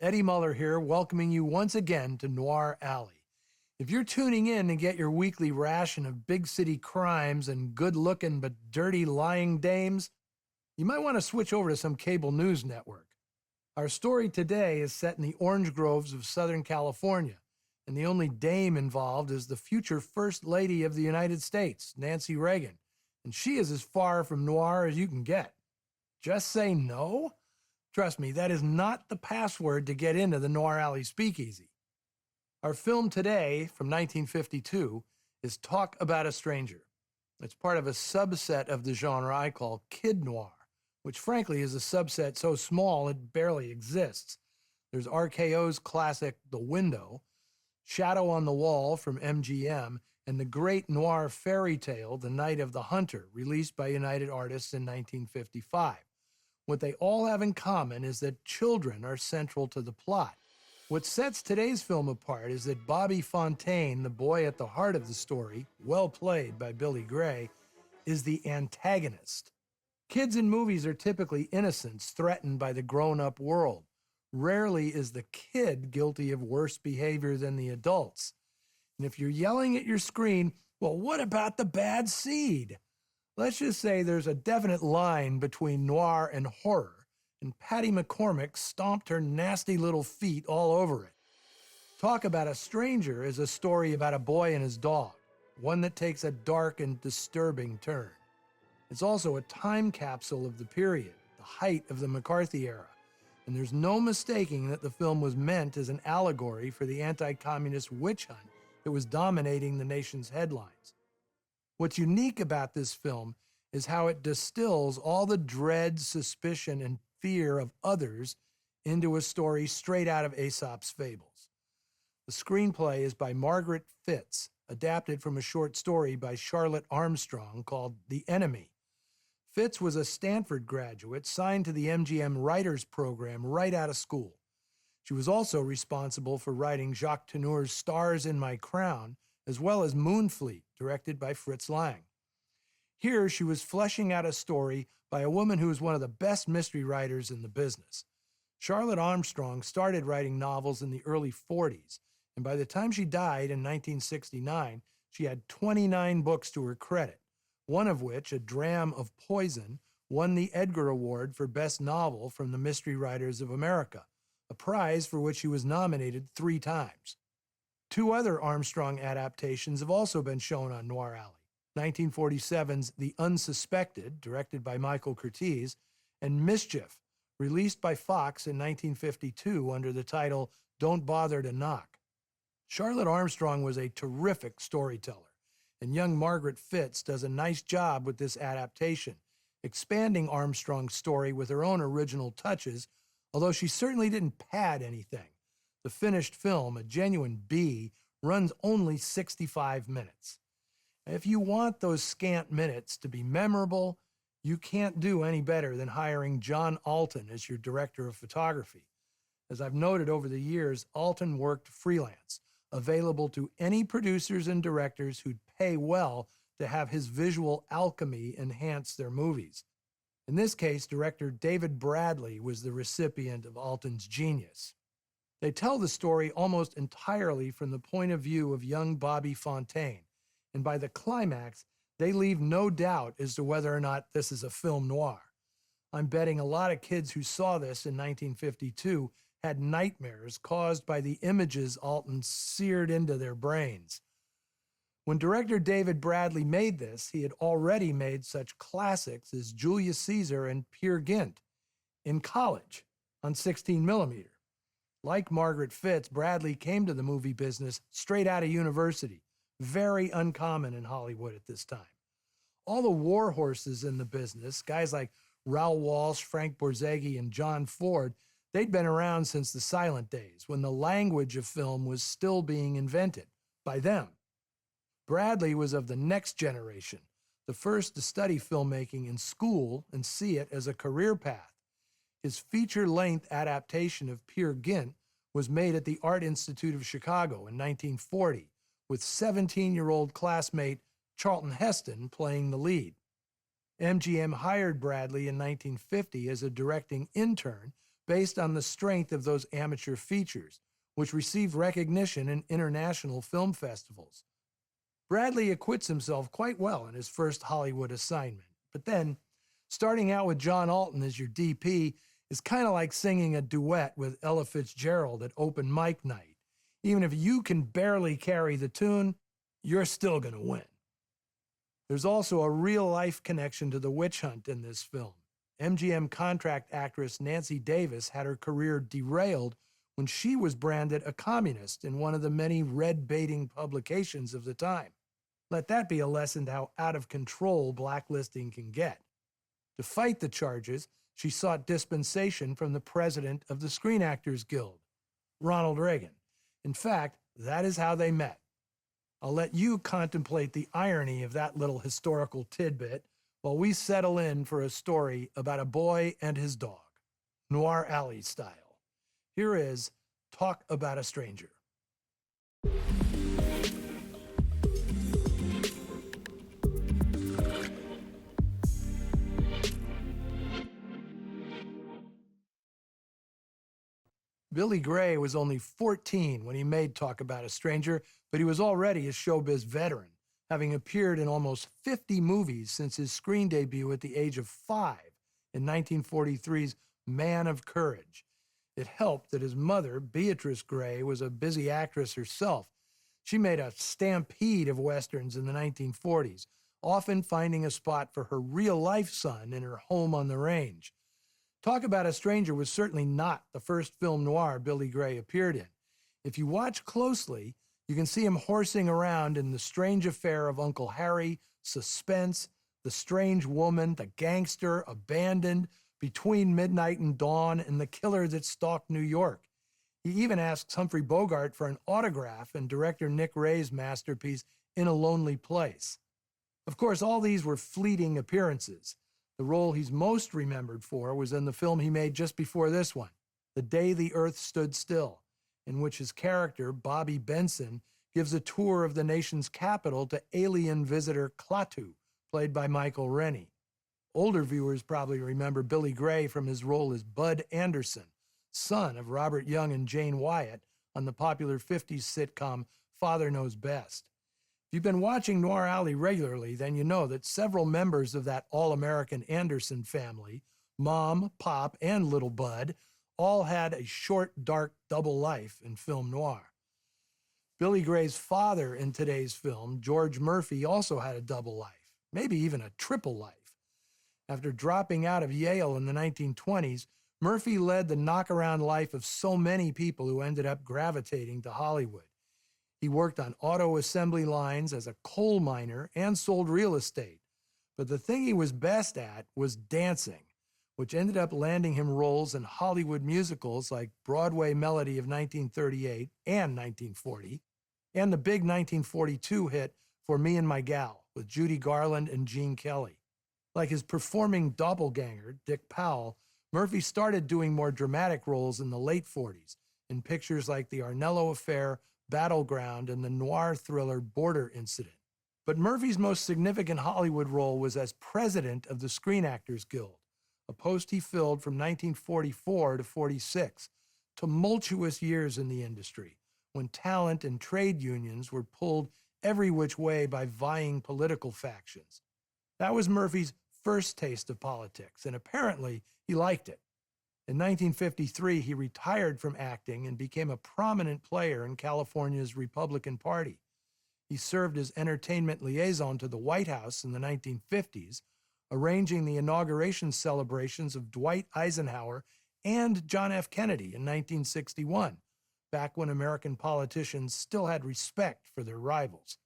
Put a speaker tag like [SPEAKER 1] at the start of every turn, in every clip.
[SPEAKER 1] Eddie Muller here, welcoming you once again to Noir Alley. If you're tuning in to get your weekly ration of big city crimes and good-looking but dirty lying dames, you might want to switch over to some cable news network. Our story today is set in the orange groves of Southern California, and the only dame involved is the future First Lady of the United States, Nancy Reagan, and she is as far from noir as you can get. Just say no? Trust me, that is not the password to get into the Noir Alley Speakeasy. Our film today, from 1952, is Talk About a Stranger. It's part of a subset of the genre I call kid noir, which frankly is a subset so small it barely exists. There's RKO's classic The Window, Shadow on the Wall from MGM, and the great noir fairy tale The Night of the Hunter, released by United Artists in 1955. What they all have in common is that children are central to the plot. What sets today's film apart is that Bobby Fontaine, the boy at the heart of the story, well played by Billy Gray, is the antagonist. Kids in movies are typically innocents threatened by the grown-up world. Rarely is the kid guilty of worse behavior than the adults. And if you're yelling at your screen, well, what about the bad seed? Let's just say there's a definite line between noir and horror, and Patty McCormick stomped her nasty little feet all over it. Talk About a Stranger is a story about a boy and his dog, one that takes a dark and disturbing turn. It's also a time capsule of the period, the height of the McCarthy era, and there's no mistaking that the film was meant as an allegory for the anti-communist witch hunt that was dominating the nation's headlines. What's unique about this film is how it distills all the dread, suspicion, and fear of others into a story straight out of Aesop's fables. The screenplay is by Margaret Fitz, adapted from a short story by Charlotte Armstrong called The Enemy. Fitz was a Stanford graduate signed to the MGM Writers Program right out of school. She was also responsible for writing Jacques Tourneur's Stars in My Crown, as well as Moonfleet, directed by Fritz Lang. Here, she was fleshing out a story by a woman who was one of the best mystery writers in the business. Charlotte Armstrong started writing novels in the early 40s, and by the time she died in 1969, she had 29 books to her credit, one of which, A Dram of Poison, won the Edgar Award for Best Novel from the Mystery Writers of America, a prize for which she was nominated 3 times. 2 other Armstrong adaptations have also been shown on Noir Alley. 1947's The Unsuspected, directed by Michael Curtiz, and Mischief, released by Fox in 1952 under the title Don't Bother to Knock. Charlotte Armstrong was a terrific storyteller, and young Margaret Fitz does a nice job with this adaptation, expanding Armstrong's story with her own original touches, although she certainly didn't pad anything. The finished film, a genuine B, runs only 65 minutes. If you want those scant minutes to be memorable, you can't do any better than hiring John Alton as your director of photography. As I've noted over the years, Alton worked freelance, available to any producers and directors who'd pay well to have his visual alchemy enhance their movies. In this case, director David Bradley was the recipient of Alton's genius. They tell the story almost entirely from the point of view of young Bobby Fontaine, and by the climax, they leave no doubt as to whether or not this is a film noir. I'm betting a lot of kids who saw this in 1952 had nightmares caused by the images Alton seared into their brains. When director David Bradley made this, he had already made such classics as Julius Caesar and Peer Gynt in college on 16mm. Like Margaret Fitz, Bradley came to the movie business straight out of university, very uncommon in Hollywood at this time. All the war horses in the business, guys like Raoul Walsh, Frank Borzage, and John Ford, they'd been around since the silent days when the language of film was still being invented by them. Bradley was of the next generation, the first to study filmmaking in school and see it as a career path. His feature-length adaptation of Peer Gynt was made at the Art Institute of Chicago in 1940, with 17-year-old classmate Charlton Heston playing the lead. MGM hired Bradley in 1950 as a directing intern, based on the strength of those amateur features, which received recognition in international film festivals. Bradley acquits himself quite well in his first Hollywood assignment, but then, starting out with John Alton as your DP is kind of like singing a duet with Ella Fitzgerald at open mic night. Even if you can barely carry the tune, you're still going to win. There's also a real-life connection to the witch hunt in this film. MGM contract actress Nancy Davis had her career derailed when she was branded a communist in one of the many red-baiting publications of the time. Let that be a lesson to how out of control blacklisting can get. To fight the charges, she sought dispensation from the president of the Screen Actors Guild, Ronald Reagan. In fact, that is how they met. I'll let you contemplate the irony of that little historical tidbit while we settle in for a story about a boy and his dog, Noir Alley style. Here is Talk About a Stranger. Billy Gray was only 14 when he made Talk About a Stranger, but he was already a showbiz veteran, having appeared in almost 50 movies since his screen debut at the age of 5 in 1943's Man of Courage. It helped that his mother, Beatrice Gray, was a busy actress herself. She made a stampede of westerns in the 1940s, often finding a spot for her real-life son in her home on the range. Talk About a Stranger was certainly not the first film noir Billy Gray appeared in. If you watch closely, you can see him horsing around in The Strange Affair of Uncle Harry, Suspense, The Strange Woman, The Gangster, Abandoned, Between Midnight and Dawn, and The Killer That Stalked New York. He even asks Humphrey Bogart for an autograph in director Nick Ray's masterpiece, In a Lonely Place. Of course, all these were fleeting appearances. The role he's most remembered for was in the film he made just before this one, The Day the Earth Stood Still, in which his character, Bobby Benson, gives a tour of the nation's capital to alien visitor Klaatu, played by Michael Rennie. Older viewers probably remember Billy Gray from his role as Bud Anderson, son of Robert Young and Jane Wyatt, on the popular 50s sitcom Father Knows Best. If you've been watching Noir Alley regularly, then you know that several members of that all-American Anderson family, Mom, Pop, and Little Bud, all had a short, dark double life in film noir. Billy Gray's father in today's film, George Murphy, also had a double life, maybe even a triple life. After dropping out of Yale in the 1920s, Murphy led the knockaround life of so many people who ended up gravitating to Hollywood. He worked on auto assembly lines as a coal miner and sold real estate. But the thing he was best at was dancing, which ended up landing him roles in Hollywood musicals like Broadway Melody of 1938 and 1940, and the big 1942 hit For Me and My Gal with Judy Garland and Gene Kelly. Like his performing doppelganger, Dick Powell, Murphy started doing more dramatic roles in the late 40s in pictures like The Arnello Affair, Battleground, and the noir thriller Border Incident. But Murphy's most significant Hollywood role was as president of the Screen Actors Guild, a post he filled from 1944 to 46, tumultuous years in the industry, when talent and trade unions were pulled every which way by vying political factions. That was Murphy's first taste of politics, and apparently he liked it. In 1953, he retired from acting and became a prominent player in California's Republican Party. He served as entertainment liaison to the White House in the 1950s, arranging the inauguration celebrations of Dwight Eisenhower and John F. Kennedy in 1961, back when American politicians still had respect for their rivals.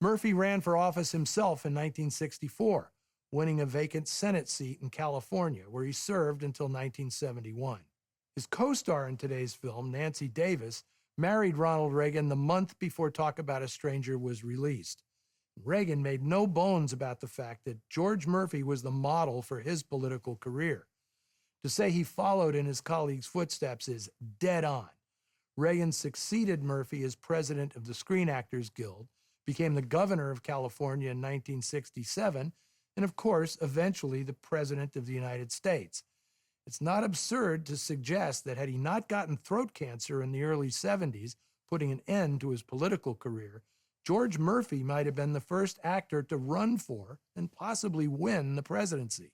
[SPEAKER 1] Murphy ran for office himself in 1964, winning a vacant Senate seat in California, where he served until 1971. His co-star in today's film, Nancy Davis, married Ronald Reagan the month before Talk About a Stranger was released. Reagan made no bones about the fact that George Murphy was the model for his political career. To say he followed in his colleagues' footsteps is dead on. Reagan succeeded Murphy as president of the Screen Actors Guild, became the governor of California in 1967, and of course, eventually the President of the United States. It's not absurd to suggest that had he not gotten throat cancer in the early 70s, putting an end to his political career, George Murphy might have been the first actor to run for and possibly win the presidency.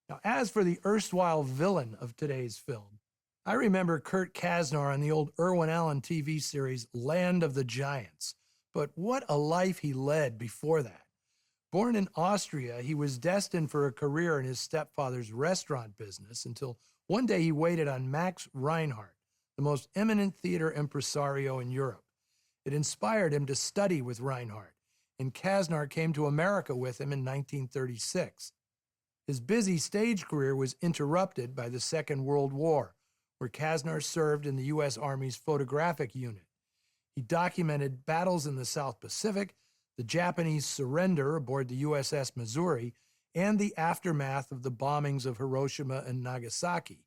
[SPEAKER 1] Now, as for the erstwhile villain of today's film, I remember Kurt Kasner on the old Irwin Allen TV series Land of the Giants. But what a life he led before that. Born in Austria, he was destined for a career in his stepfather's restaurant business until one day he waited on Max Reinhardt, the most eminent theater impresario in Europe. It inspired him to study with Reinhardt, and Kasner came to America with him in 1936. His busy stage career was interrupted by the Second World War, where Kasner served in the U.S. Army's photographic unit. He documented battles in the South Pacific, the Japanese surrender aboard the USS Missouri, and the aftermath of the bombings of Hiroshima and Nagasaki.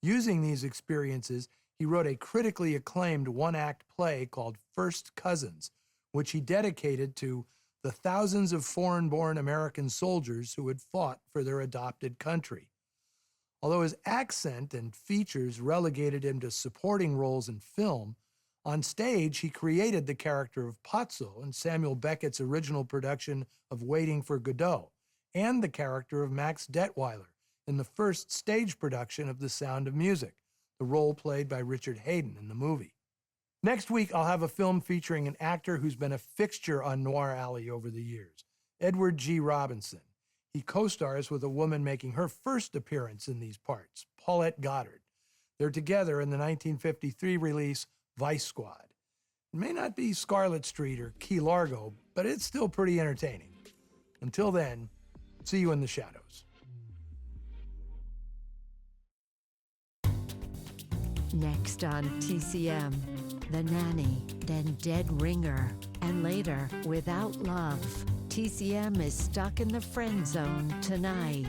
[SPEAKER 1] Using these experiences, he wrote a critically acclaimed one-act play called First Cousins, which he dedicated to the thousands of foreign-born American soldiers who had fought for their adopted country. Although his accent and features relegated him to supporting roles in film, on stage he created the character of Pozzo in Samuel Beckett's original production of Waiting for Godot, and the character of Max Detweiler in the first stage production of The Sound of Music, the role played by Richard Haydn in the movie. Next week, I'll have a film featuring an actor who's been a fixture on Noir Alley over the years, Edward G. Robinson. He co-stars with a woman making her first appearance in these parts, Paulette Goddard. They're together in the 1953 release Vice Squad. It may not be Scarlet Street or Key Largo, but it's still pretty entertaining. Until then, see you in the shadows.
[SPEAKER 2] Next on TCM, The Nanny, then Dead Ringer, and later, Without Love. TCM is stuck in the friend zone tonight.